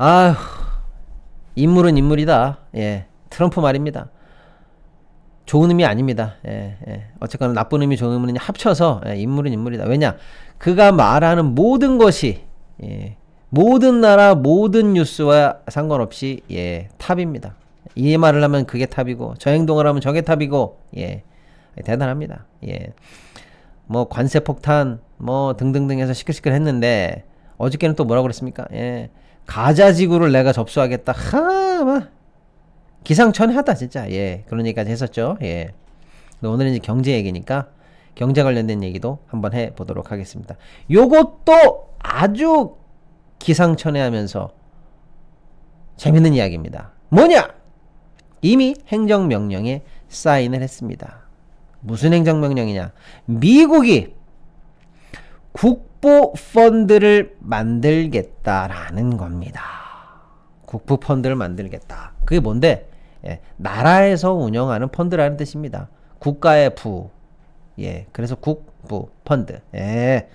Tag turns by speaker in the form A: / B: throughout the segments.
A: 아휴, 인물은 인물이다. 예, 트럼프 말입니다. 좋은 의미 아닙니다. 예, 예. 어쨌거나 나쁜 의미, 좋은 의미는 합쳐서 예, 인물은 인물이다. 왜냐? 그가 말하는 모든 것이 예, 모든 나라, 모든 뉴스와 상관없이 예, 탑입니다. 이 말을 하면 그게 탑이고, 저 행동을 하면 저게 탑이고, 예, 대단합니다. 예, 뭐 관세 폭탄, 뭐 등등등해서 시끌시끌했는데 어저께는 또 뭐라고 그랬습니까? 예, 가자 지구를 내가 접수하겠다. 뭐 기상천외하다 진짜. 예, 그런 얘기까지 했었죠. 예. 오늘은 이제 경제 얘기니까 경제 관련된 얘기도 한번 해 보도록 하겠습니다. 요것도 아주 기상천외하면서 재밌는 이야기입니다. 뭐냐? 이미 행정명령에 사인을 했습니다. 무슨 행정명령이냐? 미국이 국부펀드를 만들겠다라는 겁니다. 국부펀드를 만들겠다. 그게 뭔데? 예, 나라에서 운영하는 펀드라는 뜻입니다. 국가의 부. 예, 그래서 국부펀드. 예.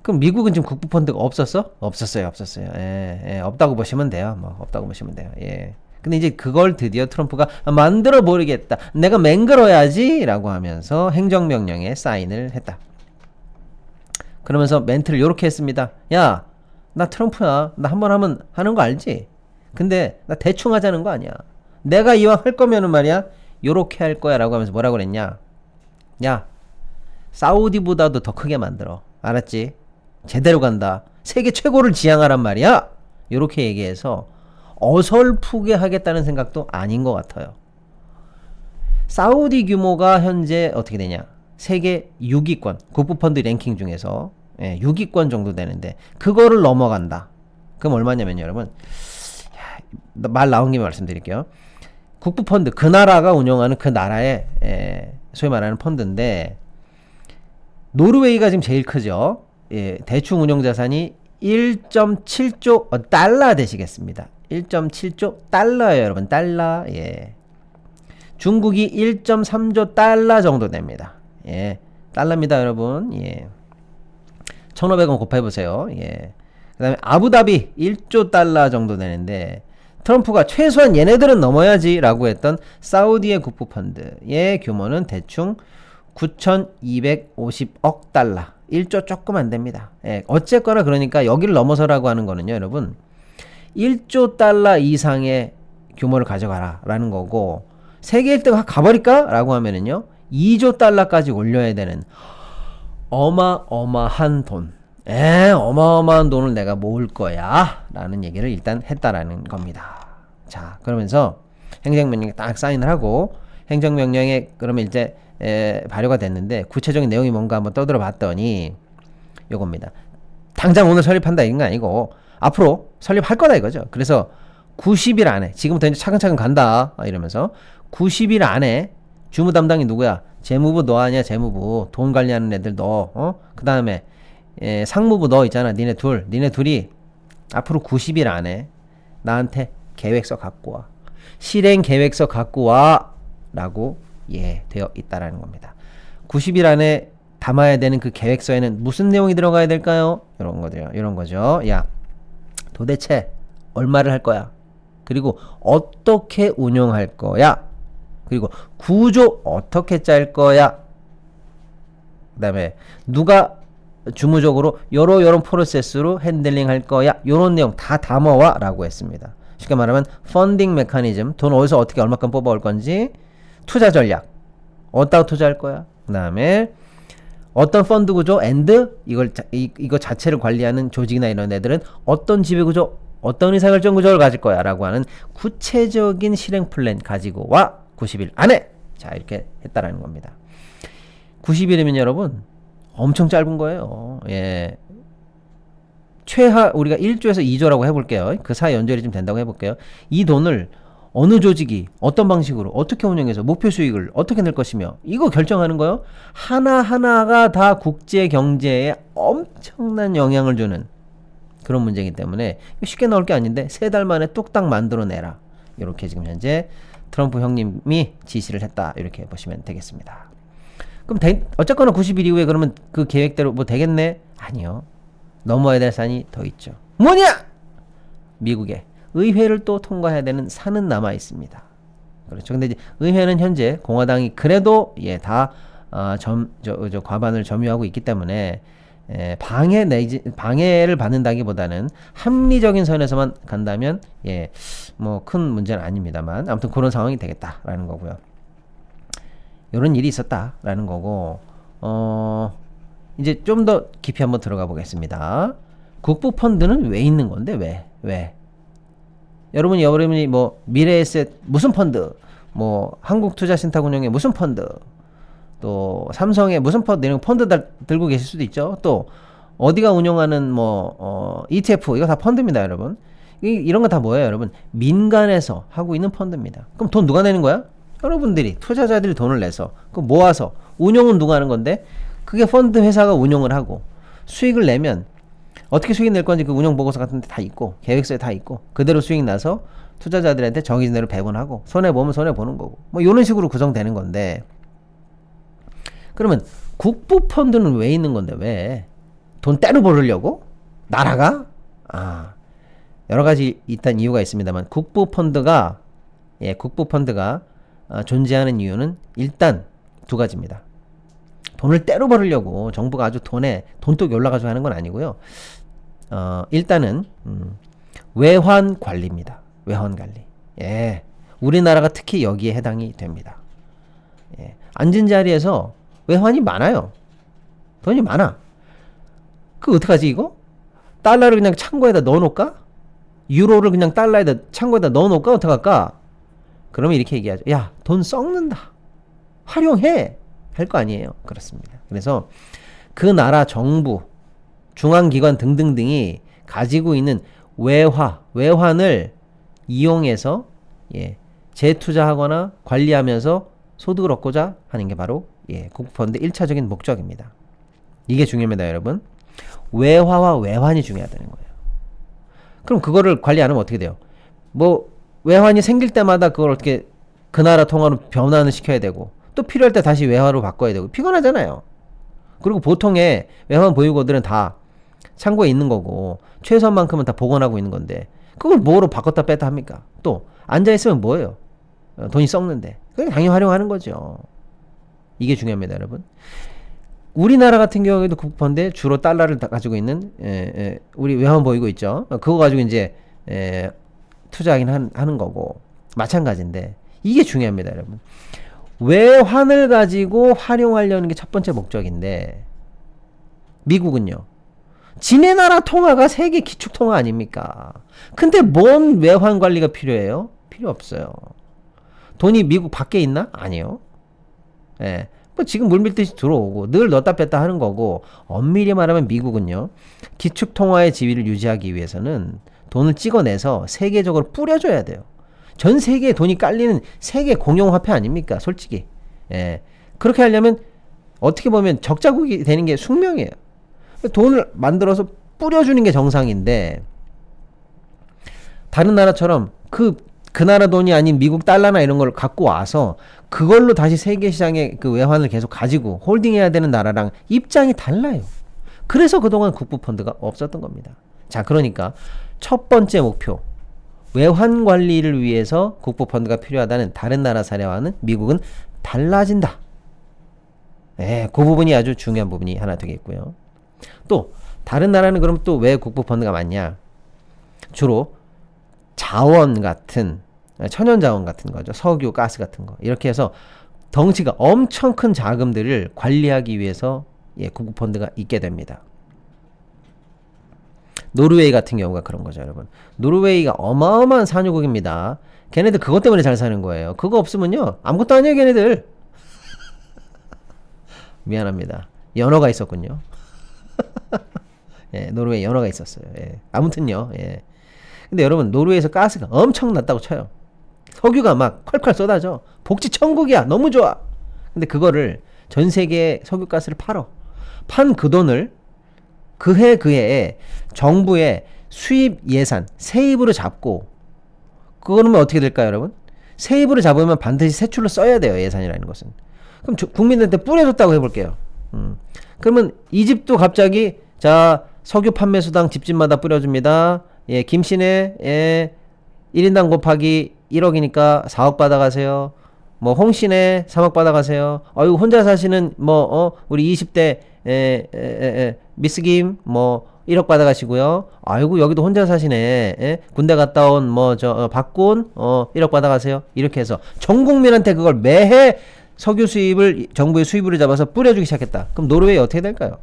A: 그럼 미국은 지금 국부펀드가 없었어? 없었어요. 예, 예, 없다고 보시면 돼요. 뭐, 없다고 보시면 돼요. 예. 근데 이제 그걸 드디어 트럼프가 만들어 버리겠다. 내가 맹글어야지. 라고 하면서 행정명령에 사인을 했다. 그러면서 멘트를 요렇게 했습니다. 야, 나 트럼프야. 나 한 번 하면 하는 거 알지? 근데 나 대충 하자는 거 아니야. 내가 이왕 할 거면은 말이야. 요렇게 할 거야. 라고 하면서 뭐라고 그랬냐? 야, 사우디보다도 더 크게 만들어. 알았지? 제대로 간다. 세계 최고를 지향하란 말이야. 요렇게 얘기해서 어설프게 하겠다는 생각도 아닌 것 같아요. 사우디 규모가 현재 어떻게 되냐? 세계 6위권, 국부펀드 랭킹 중에서 6위권 정도 되는데 그거를 넘어간다. 그럼 얼마냐면요, 여러분. 말 나온 김에 말씀드릴게요. 국부펀드, 그 나라가 운영하는 그 나라의 소위 말하는 펀드인데 노르웨이가 지금 제일 크죠. 예, 대충 운영 자산이 1.7조 달러 되시겠습니다. 1.7조 달러예요, 여러분. 달러. 예. 중국이 1.3조 달러 정도 됩니다. 예. 달러입니다, 여러분. 예. 1,500원 곱해보세요. 예. 그 다음에 아부다비 1조 달러 정도 되는데 트럼프가 최소한 얘네들은 넘어야지 라고 했던 사우디의 국부펀드의 규모는 대충 9,250억 달러. 1조 조금 안 됩니다. 예. 어쨌거나 그러니까 여기를 넘어서라고 하는 거는요, 여러분. 1조 달러 이상의 규모를 가져가라 라는 거고 세계 1등 가버릴까? 라고 하면은요 2조 달러까지 올려야 되는 어마어마한 돈. 어마어마한 돈을 내가 모을 거야 라는 얘기를 일단 했다라는 겁니다. 자, 그러면서 행정명령에 딱 사인을 하고 행정명령에 그러면 이제 발효가 됐는데 구체적인 내용이 뭔가 한번 떠들어 봤더니 요겁니다. 당장 오늘 설립한다 이런 거 아니고 앞으로 설립할 거다 이거죠. 그래서 90일 안에 지금부터 이제 차근차근 간다 이러면서 90일 안에 주무 담당이 누구야? 재무부 너 아니야? 재무부 돈 관리하는 애들 너. 그 다음에 상무부 너 있잖아. 니네 둘이 앞으로 90일 안에 나한테 계획서 갖고 와. 실행 계획서 갖고 와 라고 되어 있다라는 겁니다. 90일 안에 담아야 되는 그 계획서에는 무슨 내용이 들어가야 될까요? 이런 거죠. 야, 도대체 얼마를 할 거야? 그리고 어떻게 운영할 거야? 그리고 구조 어떻게 짤 거야? 그 다음에 누가 주무적으로 요런 프로세스로 핸들링 할 거야? 요런 내용 다 담아와 라고 했습니다. 쉽게 말하면 펀딩 메커니즘, 돈 어디서 어떻게 얼마큼 뽑아올 건지, 투자 전략 어디다가 투자할 거야? 그 다음에 어떤 펀드 구조 이거 자체를 관리하는 조직이나 이런 애들은 어떤 지배구조, 어떤 의사결정 구조를 가질 거야 라고 하는 구체적인 실행 플랜 가지고 와. 90일 안에. 자, 이렇게 했다라는 겁니다. 90일이면 여러분 엄청 짧은 거예요. 예. 최하 우리가 1조에서 2조라고 해볼게요. 그 사이 연결이 좀 된다고 해볼게요. 이 돈을 어느 조직이 어떤 방식으로 어떻게 운영해서 목표 수익을 어떻게 낼 것이며 이거 결정하는 거요. 하나하나가 다 국제 경제에 엄청난 영향을 주는 그런 문제이기 때문에 쉽게 나올 게 아닌데 3달 만에 뚝딱 만들어내라. 이렇게 지금 현재 트럼프 형님이 지시를 했다. 이렇게 보시면 되겠습니다. 그럼 어쨌거나 90일 이후에 그러면 그 계획대로 뭐 되겠네? 아니요. 넘어야 될 산이 더 있죠. 뭐냐? 미국에 의회를 또 통과해야 되는 산은 남아 있습니다. 그렇죠. 근데 이제 의회는 현재 공화당이 그래도 과반을 점유하고 있기 때문에 방해를 받는다기보다는 합리적인 선에서만 간다면 뭐 큰 문제는 아닙니다만 아무튼 그런 상황이 되겠다라는 거고요. 이런 일이 있었다라는 거고 이제 좀 더 깊이 한번 들어가 보겠습니다. 국부 펀드는 왜 있는 건데 왜? 여러분이 뭐 미래에셋 무슨 펀드, 뭐 한국투자신탁운용의 무슨 펀드, 또 삼성의 무슨 펀드 이런 펀드 들고 계실 수도 있죠. 또 어디가 운영하는 뭐 ETF 이거 다 펀드입니다, 여러분. 이런 거 다 뭐예요, 여러분? 민간에서 하고 있는 펀드입니다. 그럼 돈 누가 내는 거야? 여러분들이 투자자들이 돈을 내서 그 모아서 운용은 누가 하는 건데 그게 펀드 회사가 운용을 하고 수익을 내면 어떻게 수익 낼 건지 그 운영 보고서 같은 데 다 있고 계획서에 다 있고 그대로 수익 나서 투자자들한테 정해진 대로 배분하고 손해 보면 손해 보는 거고 뭐 이런 식으로 구성되는 건데 그러면 국부 펀드는 왜 있는 건데 왜? 돈 때로 벌으려고? 나라가? 여러 가지 일단 이유가 있습니다만 국부 펀드가 존재하는 이유는 일단 두 가지입니다. 돈을 때로 벌으려고 정부가 아주 돈독이 올라가지고 하는 건 아니고요. 일단은 외환 관리입니다. 외환 관리. 우리나라가 특히 여기에 해당이 됩니다. 앉은 자리에서 외환이 많아요. 돈이 많아. 그 어떡하지 이거? 달러를 그냥 창고에다 넣어놓을까? 유로를 그냥 달러에다 창고에다 넣어놓을까? 어떡할까? 그러면 이렇게 얘기하죠. 야, 돈 썩는다. 활용해. 할 거 아니에요. 그렇습니다. 그래서 그 나라 정부, 중앙기관 등등등이 가지고 있는 외환을 이용해서 재투자하거나 관리하면서 소득을 얻고자 하는 게 바로 국부펀드 1차적인 목적입니다. 이게 중요합니다, 여러분. 외화와 외환이 중요하다는 거예요. 그럼 그거를 관리 안 하면 어떻게 돼요? 뭐 외환이 생길 때마다 그걸 어떻게 그 나라 통화로 변환을 시켜야 되고 또 필요할 때 다시 외화로 바꿔야 되고 피곤하잖아요. 그리고 보통의 외환 보유고들은 다 창고에 있는 거고 최소한만큼은 다 복원하고 있는 건데 그걸 뭐로 바꿨다 뺐다 합니까? 또 앉아있으면 뭐예요? 돈이 썩는데 그냥 당연히 활용하는 거죠. 이게 중요합니다, 여러분. 우리나라 같은 경우에도 국부펀드에 주로 달러를 가지고 있는 우리 외환 보이고 있죠. 그거 가지고 이제 투자하긴 하는 거고 마찬가지인데 이게 중요합니다, 여러분. 외환을 가지고 활용하려는 게 첫 번째 목적인데 미국은요. 지네 나라 통화가 세계 기축 통화 아닙니까? 근데 뭔 외환 관리가 필요해요? 필요 없어요. 돈이 미국 밖에 있나? 아니요. 뭐 지금 물밀듯이 들어오고 늘 넣었다 뺐다 하는 거고 엄밀히 말하면 미국은요. 기축 통화의 지위를 유지하기 위해서는 돈을 찍어내서 세계적으로 뿌려줘야 돼요. 전 세계에 돈이 깔리는 세계 공용 화폐 아닙니까? 솔직히. 그렇게 하려면 어떻게 보면 적자국이 되는 게 숙명이에요. 돈을 만들어서 뿌려주는 게 정상인데 다른 나라처럼 그 나라 돈이 아닌 미국 달러나 이런 걸 갖고 와서 그걸로 다시 세계 시장에 그 외환을 계속 가지고 홀딩해야 되는 나라랑 입장이 달라요. 그래서 그동안 국부펀드가 없었던 겁니다. 자, 그러니까 첫 번째 목표 외환 관리를 위해서 국부펀드가 필요하다는 다른 나라 사례와는 미국은 달라진다. 그 부분이 아주 중요한 부분이 하나 되겠고요. 또 다른 나라는 그럼 또 왜 국부펀드가 많냐? 주로 자원 같은 천연자원 같은 거죠. 석유, 가스 같은 거. 이렇게 해서 덩치가 엄청 큰 자금들을 관리하기 위해서 국부펀드가 있게 됩니다. 노르웨이 같은 경우가 그런 거죠, 여러분. 노르웨이가 어마어마한 산유국입니다. 걔네들 그것 때문에 잘 사는 거예요. 그거 없으면요 아무것도 아니에요, 걔네들. 미안합니다. 연어가 있었군요. 노르웨이 연어가 있었어요. 아무튼요. 근데 여러분 노르웨이에서 가스가 엄청 났다고 쳐요. 석유가 막 콸콸 쏟아져. 복지 천국이야. 너무 좋아. 근데 그거를 전 세계에 석유 가스를 팔어. 판 그 돈을 그해에 정부의 수입 예산, 세입으로 잡고 그러면 어떻게 될까요, 여러분? 세입으로 잡으면 반드시 세출로 써야 돼요, 예산이라는 것은. 그럼 국민들한테 뿌려줬다고 해볼게요. 그러면 이 집도 갑자기 자 석유 판매 수당 집집마다 뿌려줍니다. 예, 김씨네, 예, 1인당 곱하기 1억이니까 4억 받아가세요. 뭐 홍씨네 3억 받아가세요. 아이고 혼자 사시는 뭐 우리 20대 미스 김 뭐 1억 받아가시고요. 아이고 여기도 혼자 사시네. 예? 군대 갔다 온 뭐 저 박군 1억 받아가세요. 이렇게 해서 전 국민한테 그걸 매해 석유 수입을 정부의 수입으로 잡아서 뿌려주기 시작했다. 그럼 노르웨이 어떻게 될까요?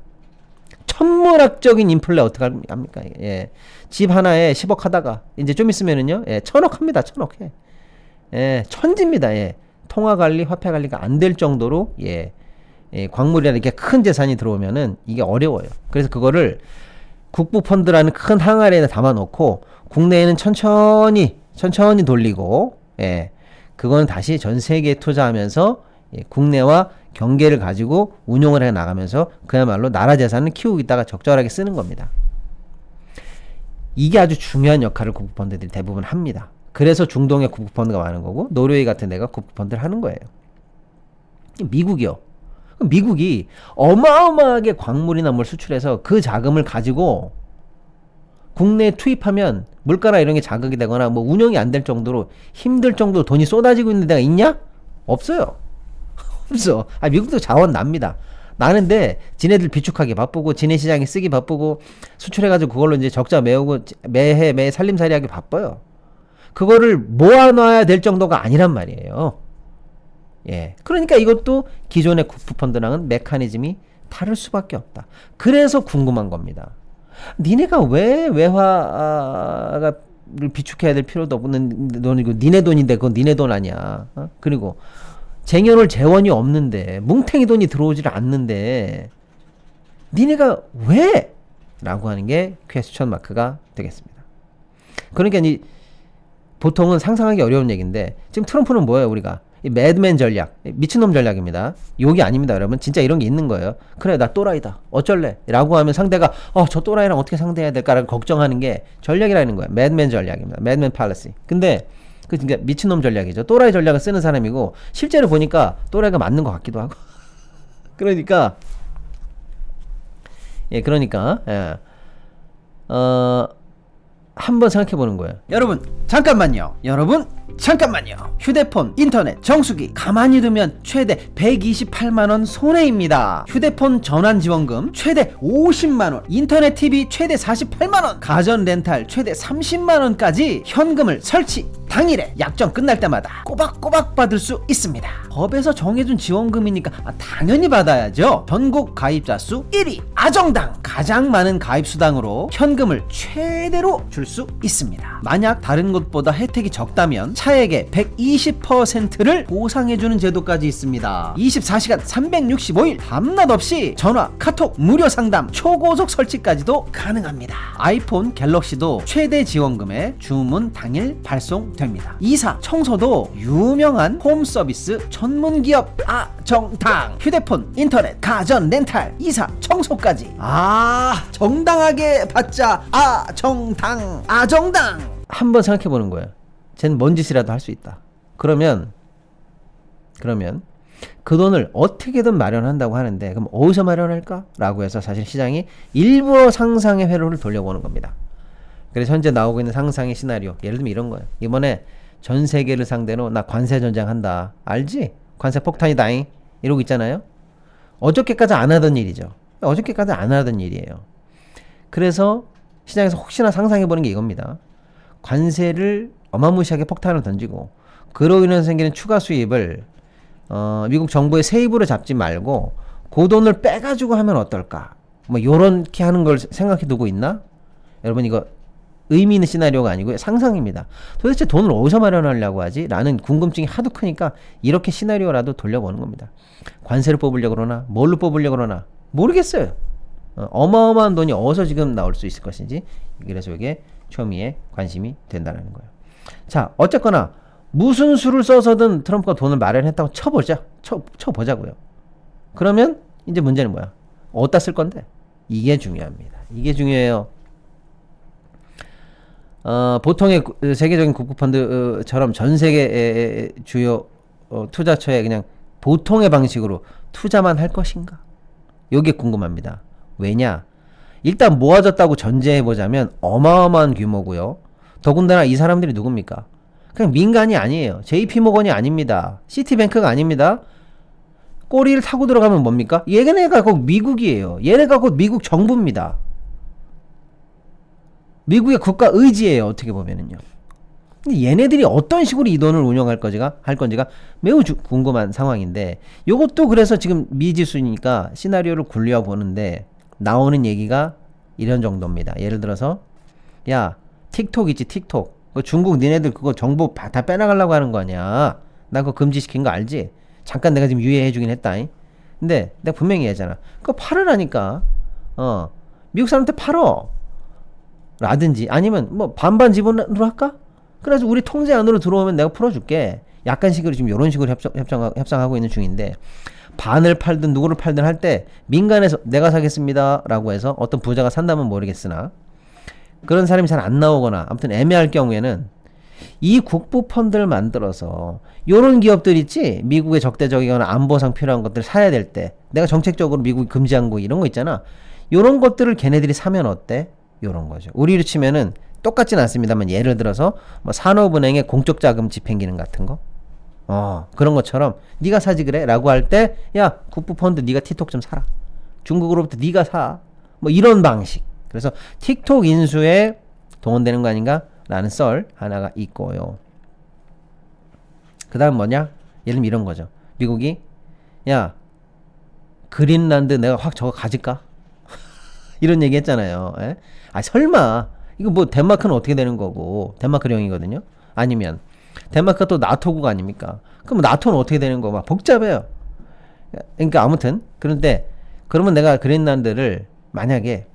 A: 천문학적인 인플레 어떻게 합니까? 예. 집 하나에 10억 하다가 이제 좀 있으면은요. 예, 1000억 합니다. 1000억 해. 예, 천지입니다. 예. 통화 관리, 화폐 관리가 안 될 정도로 예, 광물이나 이렇게 큰 재산이 들어오면은 이게 어려워요. 그래서 그거를 국부 펀드라는 큰 항아리에 담아 놓고 국내에는 천천히 돌리고 예. 그거는 다시 전 세계에 투자하면서 예, 국내와 경계를 가지고 운용을 해 나가면서 그야말로 나라 재산을 키우고 있다가 적절하게 쓰는 겁니다. 이게 아주 중요한 역할을 국부 펀드들이 대부분 합니다. 그래서 중동에 국부 펀드가 많은 거고 노르웨이 같은 데가 국부 펀드를 하는 거예요. 미국이요. 미국이 어마어마하게 광물이나 뭘 수출해서 그 자금을 가지고 국내에 투입하면 물가나 이런 게 자극이 되거나 뭐 운영이 안 될 정도로 힘들 정도로 돈이 쏟아지고 있는 데가 있냐? 없어요. 없어. 아, 미국도 자원 납니다. 나는데 지네들 비축하기 바쁘고 지네 시장에 쓰기 바쁘고 수출해가지고 그걸로 이제 적자 메우고 매해 살림살이 하기 바빠요. 그거를 모아놔야 될 정도가 아니란 말이에요. 예. 그러니까 이것도 기존의 국부 펀드랑은 메커니즘이 다를 수밖에 없다. 그래서 궁금한 겁니다. 니네가 왜 외화를 비축해야 될 필요도 없는 돈이고 니네 돈인데 그건 니네 돈 아니야. 그리고 쟁여놓을 재원이 없는데 뭉탱이 돈이 들어오질 않는데 니네가 왜? 라고 하는 게 퀘스천 마크가 되겠습니다. 그러니까 보통은 상상하기 어려운 얘기인데 지금 트럼프는 뭐예요? 우리가 이 매드맨 전략, 미친놈 전략입니다. 욕이 아닙니다, 여러분. 진짜 이런 게 있는 거예요. 그래, 나 또라이다. 어쩔래? 라고 하면 상대가 저 또라이랑 어떻게 상대해야 될까라고 걱정하는 게 전략이라는 거예요. 매드맨 전략입니다. 매드맨 팔러시. 근데 그러니까 미친놈 전략이죠. 또라이 전략을 쓰는 사람이고 실제로 보니까 또라이가 맞는 것 같기도 하고. 그러니까 예, 한번 생각해 보는 거예요. 여러분 잠깐만요. 휴대폰, 인터넷, 정수기 가만히 두면 최대 128만원 손해입니다. 휴대폰 전환지원금 최대 50만원, 인터넷 TV 최대 48만원, 가전 렌탈 최대 30만원까지 현금을 설치 당일에 약정 끝날 때마다 꼬박꼬박 받을 수 있습니다. 법에서 정해준 지원금이니까 당연히 받아야죠. 전국 가입자 수 1위 아정당, 가장 많은 가입 수당으로 현금을 최대로 줄 수 있습니다. 만약 다른 곳보다 혜택이 적다면 차액의 120%를 보상해주는 제도까지 있습니다. 24시간 365일 밤낮 없이 전화, 카톡, 무료 상담, 초고속 설치까지도 가능합니다. 아이폰, 갤럭시도 최대 지원금에 주문 당일 발송됩니다. 이사, 청소도 유명한 홈 서비스 전문기업 아정당. 휴대폰, 인터넷, 가전, 렌탈, 이사, 청소까지 정당하게 받자. 아정당. 한번 생각해 보는 거예요. 쟤는 뭔 짓이라도 할 수 있다. 그러면 그 돈을 어떻게든 마련한다고 하는데 그럼 어디서 마련할까? 라고 해서 사실 시장이 일부러 상상의 회로를 돌려보는 겁니다. 그래서 현재 나오고 있는 상상의 시나리오, 예를 들면 이런 거예요. 이번에 전 세계를 상대로 나 관세 전쟁 한다. 알지? 관세 폭탄이다잉. 이러고 있잖아요. 어저께까지 안 하던 일이죠. 어저께까지 안 하던 일이에요. 그래서 시장에서 혹시나 상상해보는 게 이겁니다. 관세를 어마무시하게 폭탄을 던지고 그로 인해서 생기는 추가 수입을 미국 정부의 세입으로 잡지 말고 그 돈을 빼가지고 하면 어떨까? 뭐 요렇게 하는 걸 생각해 두고 있나? 여러분 이거 의미 있는 시나리오가 아니고 상상입니다. 도대체 돈을 어디서 마련하려고 하지? 라는 궁금증이 하도 크니까 이렇게 시나리오라도 돌려보는 겁니다. 관세를 뽑으려고 그러나 뭘로 뽑으려고 그러나 모르겠어요. 어마어마한 돈이 어디서 지금 나올 수 있을 것인지. 그래서 이게 초미의 관심이 된다는 거예요. 자, 어쨌거나 무슨 수를 써서든 트럼프가 돈을 마련했다고 쳐보자고요. 그러면 이제 문제는 뭐야? 어디다 쓸 건데? 이게 중요합니다. 이게 중요해요. 보통의 세계적인 국부펀드처럼 전 세계 주요 투자처에 그냥 보통의 방식으로 투자만 할 것인가? 이게 궁금합니다. 왜냐? 일단 모아졌다고 전제해보자면 어마어마한 규모고요. 더군다나 이 사람들이 누굽니까? 그냥 민간이 아니에요. JP모건이 아닙니다. 시티뱅크가 아닙니다. 꼬리를 타고 들어가면 뭡니까? 얘네가 곧 미국이에요. 얘네가 곧 미국 정부입니다. 미국의 국가 의지예요. 어떻게 보면은요. 근데 얘네들이 어떤 식으로 이 돈을 운영할 건지가 매우 궁금한 상황인데, 요것도 그래서 지금 미지수니까 시나리오를 굴려 보는데 나오는 얘기가 이런 정도입니다. 예를 들어서 야, 틱톡 있지, 틱톡. 중국 니네들 그거 정보 다 빼나가려고 하는 거 아니야. 나 그거 금지시킨 거 알지? 잠깐 내가 지금 유예해주긴 했다. 근데 내가 분명히 얘기하잖아. 그거 팔으라니까. 미국 사람한테 팔어. 라든지 아니면 뭐 반반 지분으로 할까? 그래서 우리 통제 안으로 들어오면 내가 풀어줄게. 약간식으로 지금 이런 식으로 협상하고 있는 중인데, 반을 팔든 누구를 팔든 할 때 민간에서 내가 사겠습니다 라고 해서 어떤 부자가 산다면 모르겠으나 그런 사람이 잘 안 나오거나 아무튼 애매할 경우에는 이 국부 펀드를 만들어서 요런 기업들 있지, 미국의 적대적이거나 안보상 필요한 것들 사야 될 때 내가 정책적으로 미국이 금지한 거 이런 거 있잖아. 요런 것들을 걔네들이 사면 어때? 요런 거죠. 우리로 치면은 똑같진 않습니다만 예를 들어서 뭐 산업은행의 공적 자금 집행기능 같은 거, 그런 것처럼 네가 사지 그래? 라고 할 때 야, 국부 펀드 네가 틱톡 좀 사라. 중국으로부터 네가 사. 뭐 이런 방식. 그래서 틱톡 인수에 동원되는 거 아닌가? 라는 썰 하나가 있고요. 그 다음 뭐냐? 예를 들면 이런 거죠. 미국이 야, 그린란드 내가 확 저거 가질까? 이런 얘기 했잖아요. 에? 아, 설마 이거 뭐 덴마크는 어떻게 되는 거고, 덴마크령이거든요. 아니면 덴마크가 또 나토국 아닙니까? 그럼 나토는 어떻게 되는 거? 막 복잡해요. 그러니까 아무튼 그런데 그러면 내가 그린란드를 만약에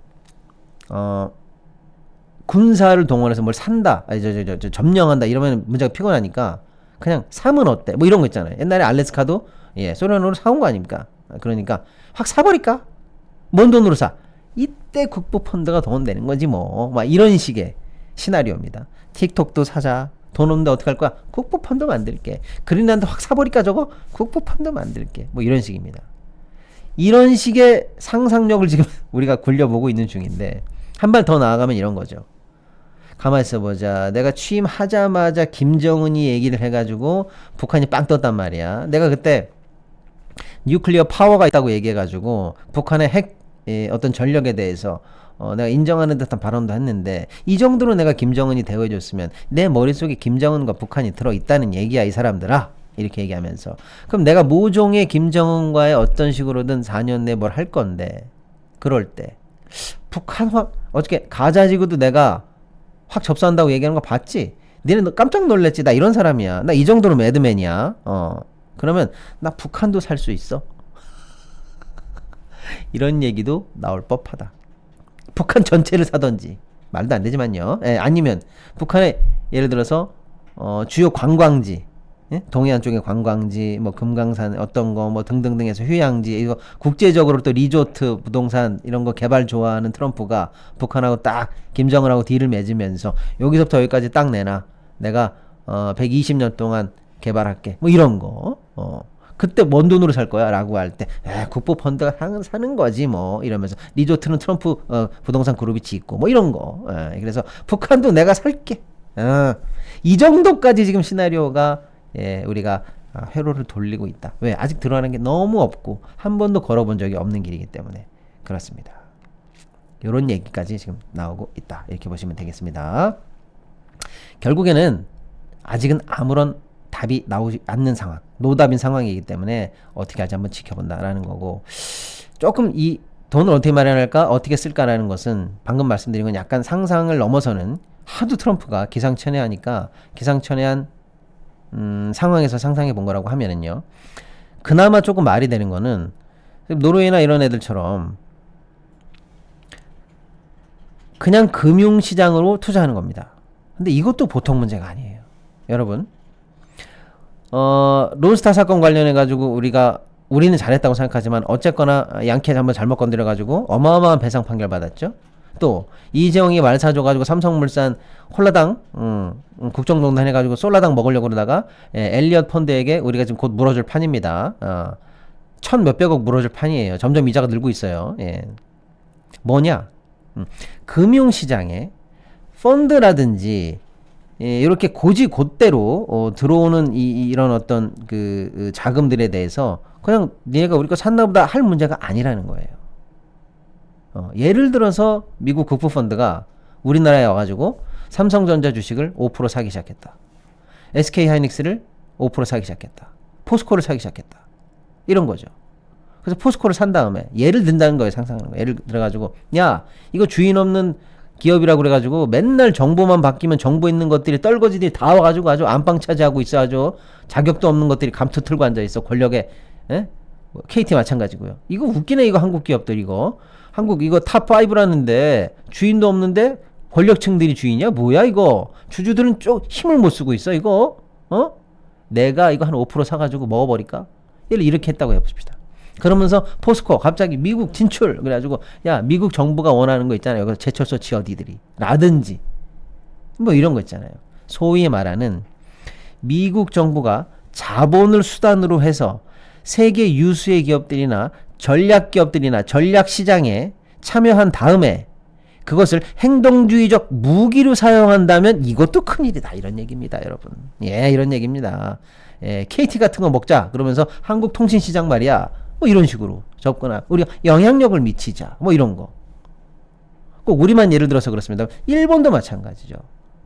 A: 군사를 동원해서 뭘 산다, 점령한다 이러면 문제가 피곤하니까 그냥 사면 어때? 뭐 이런 거 있잖아요. 옛날에 알래스카도 소련으로 사온 거 아닙니까? 그러니까 확 사버릴까? 뭔 돈으로 사? 이때 국부 펀드가 동원되는 거지 뭐. 막 이런 식의 시나리오입니다. 틱톡도 사자. 돈 없는데 어떻게 할 거야? 국부 펀드 만들게. 그린란드 확 사버릴까 저거? 국부 펀드 만들게. 뭐 이런 식입니다. 이런 식의 상상력을 지금 우리가 굴려보고 있는 중인데, 한 발 더 나아가면 이런 거죠. 가만히 있어보자. 내가 취임하자마자 김정은이 얘기를 해가지고 북한이 빵 떴단 말이야. 내가 그때 뉴클리어 파워가 있다고 얘기해가지고 북한의 핵 어떤 전력에 대해서 내가 인정하는 듯한 발언도 했는데, 이 정도로 내가 김정은이 대우해줬으면 내 머릿속에 김정은과 북한이 들어있다는 얘기야 이 사람들아. 이렇게 얘기하면서 그럼 내가 모종의 김정은과의 어떤 식으로든 4년 내에 뭘 할 건데, 그럴 때 북한 어떻게 가자지구도 내가 확 접수한다고 얘기하는 거 봤지? 니네 깜짝 놀랬지? 나 이런 사람이야. 나 이 정도로 매드맨이야. 그러면 나 북한도 살 수 있어. 이런 얘기도 나올 법하다. 북한 전체를 사던지, 말도 안 되지만요. 아니면 북한의 예를 들어서 주요 관광지, 동해안 쪽의 관광지, 뭐 금강산 어떤 거 뭐 등등등해서 휴양지, 이거 국제적으로 또 리조트 부동산 이런 거 개발 좋아하는 트럼프가 북한하고 딱 김정은하고 딜을 맺으면서 여기서부터 여기까지 딱 내놔. 내가 120년 동안 개발할게. 뭐 이런 거. 그때 뭔 돈으로 살 거야? 라고 할 때 국부 펀드가 사는 거지 뭐 이러면서 리조트는 트럼프 부동산 그룹이 짓고 뭐 이런 거. 그래서 북한도 내가 살게. 이 정도까지 지금 시나리오가 우리가 회로를 돌리고 있다. 왜? 아직 드러나는 게 너무 없고 한 번도 걸어본 적이 없는 길이기 때문에 그렇습니다. 이런 얘기까지 지금 나오고 있다. 이렇게 보시면 되겠습니다. 결국에는 아직은 아무런 답이 나오지 않는 상황, 노답인 상황이기 때문에 어떻게 할지 한번 지켜본다라는 거고, 조금 이 돈을 어떻게 마련할까, 어떻게 쓸까라는 것은 방금 말씀드린 건 약간 상상을 넘어서는, 하도 트럼프가 기상천외하니까 기상천외한 상황에서 상상해 본 거라고 하면은요, 그나마 조금 말이 되는 거는 노르웨이나 이런 애들처럼 그냥 금융시장으로 투자하는 겁니다. 근데 이것도 보통 문제가 아니에요. 여러분, 론스타 사건 관련해가지고 우리는 잘했다고 생각하지만 어쨌거나 양키에 한번 잘못 건드려가지고 어마어마한 배상 판결 받았죠. 또 이재용이 말 사줘가지고 삼성물산 홀라당 국정농단 해가지고 솔라당 먹으려고 그러다가 엘리엇 펀드에게 우리가 지금 곧 물어줄 판입니다. 천 몇백억 물어줄 판이에요. 점점 이자가 늘고 있어요. 뭐냐? 금융시장에 펀드라든지 이렇게 고지곳대로 들어오는 이런 어떤 그 자금들에 대해서 그냥 얘가 우리 거 샀나 보다 할 문제가 아니라는 거예요. 예를 들어서 미국 국부펀드가 우리나라에 와가지고 삼성전자 주식을 5% 사기 시작했다. SK하이닉스를 5% 사기 시작했다. 포스코를 사기 시작했다. 이런 거죠. 그래서 포스코를 산 다음에 예를 든다는 거예요. 상상하는 거예요. 예를 들어가지고 야 이거 주인 없는 기업이라고 그래가지고 맨날 정보만 바뀌면 정보 있는 것들이 떨거지들이 다 와가지고 아주 안방 차지하고 있어. 아주 자격도 없는 것들이 감투 틀고 앉아있어. 권력에. KT 마찬가지고요. 이거 웃기네. 이거 한국 기업들 이거. 한국 이거 탑5라는데 주인도 없는데 권력층들이 주인이야? 뭐야 이거. 주주들은 좀 힘을 못 쓰고 있어 이거. 내가 이거 한 5% 사가지고 먹어버릴까? 이렇게 했다고 해봅시다. 그러면서 포스코 갑자기 미국 진출 그래가지고 야 미국 정부가 원하는 거 있잖아요. 여기서 제철소 지어디들이 라든지 뭐 이런 거 있잖아요. 소위 말하는 미국 정부가 자본을 수단으로 해서 세계 유수의 기업들이나 전략 기업들이나 전략 시장에 참여한 다음에 그것을 행동주의적 무기로 사용한다면 이것도 큰일이다. 이런 얘기입니다, 여러분. 예, 이런 얘기입니다. 예, KT 같은 거 먹자. 그러면서 한국 통신시장 말이야. 뭐 이런 식으로 접근하. 우리가 영향력을 미치자. 뭐 이런 거. 꼭 우리만 예를 들어서 그렇습니다. 일본도 마찬가지죠.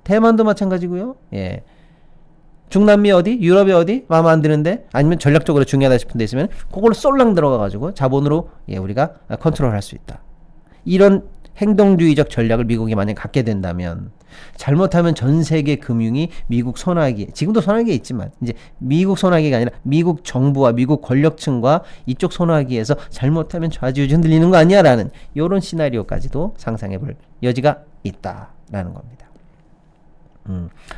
A: 대만도 마찬가지고요. 예. 중남미 어디? 유럽이 어디? 마음에 안 드는데? 아니면 전략적으로 중요하다 싶은 데 있으면 그걸로 쏠랑 들어가가지고 자본으로 우리가 컨트롤할 수 있다. 이런 행동주의적 전략을 미국이 만약 갖게 된다면 잘못하면 전 세계 금융이 미국 손아귀, 지금도 손아귀에 있지만 이제 미국 손아귀가 아니라 미국 정부와 미국 권력층과 이쪽 손아귀에서 잘못하면 좌지우지 흔들리는 거 아니야? 라는 이런 시나리오까지도 상상해볼 여지가 있다라는 겁니다.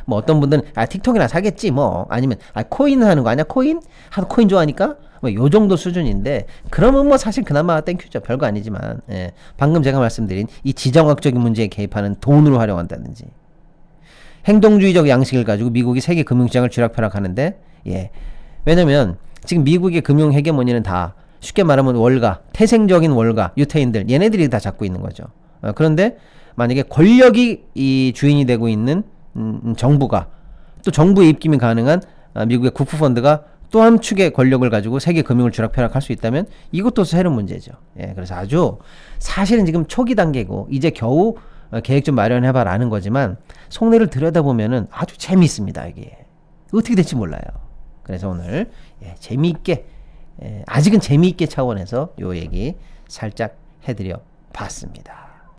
A: 뭐 어떤 분들은 틱톡이나 사겠지 뭐 아니면 코인 하는 거 아니야? 코인 좋아하니까 뭐 요 정도 수준인데 그러면 뭐 사실 그나마 땡큐죠. 별거 아니지만 방금 제가 말씀드린 이 지정학적인 문제에 개입하는 돈으로 활용한다든지 행동주의적 양식을 가지고 미국이 세계 금융시장을 쥐락펴락하는데 왜냐면 지금 미국의 금융 헤게모니는 다 쉽게 말하면 월가 태생적인 월가 유태인들 얘네들이 다 잡고 있는 거죠. 그런데 만약에 권력이 이 주인이 되고 있는 정부가 또 정부의 입김이 가능한 미국의 국부펀드가 또 한 축의 권력을 가지고 세계 금융을 쥐락펴락할 수 있다면 이것도 새로운 문제죠. 그래서 아주 사실은 지금 초기 단계고 이제 겨우 계획 좀 마련해봐라는 거지만 속내를 들여다보면은 아주 재미있습니다. 이게 어떻게 될지 몰라요. 그래서 오늘 재미있게 아직은 재미있게 차원에서 요 얘기 살짝 해드려 봤습니다.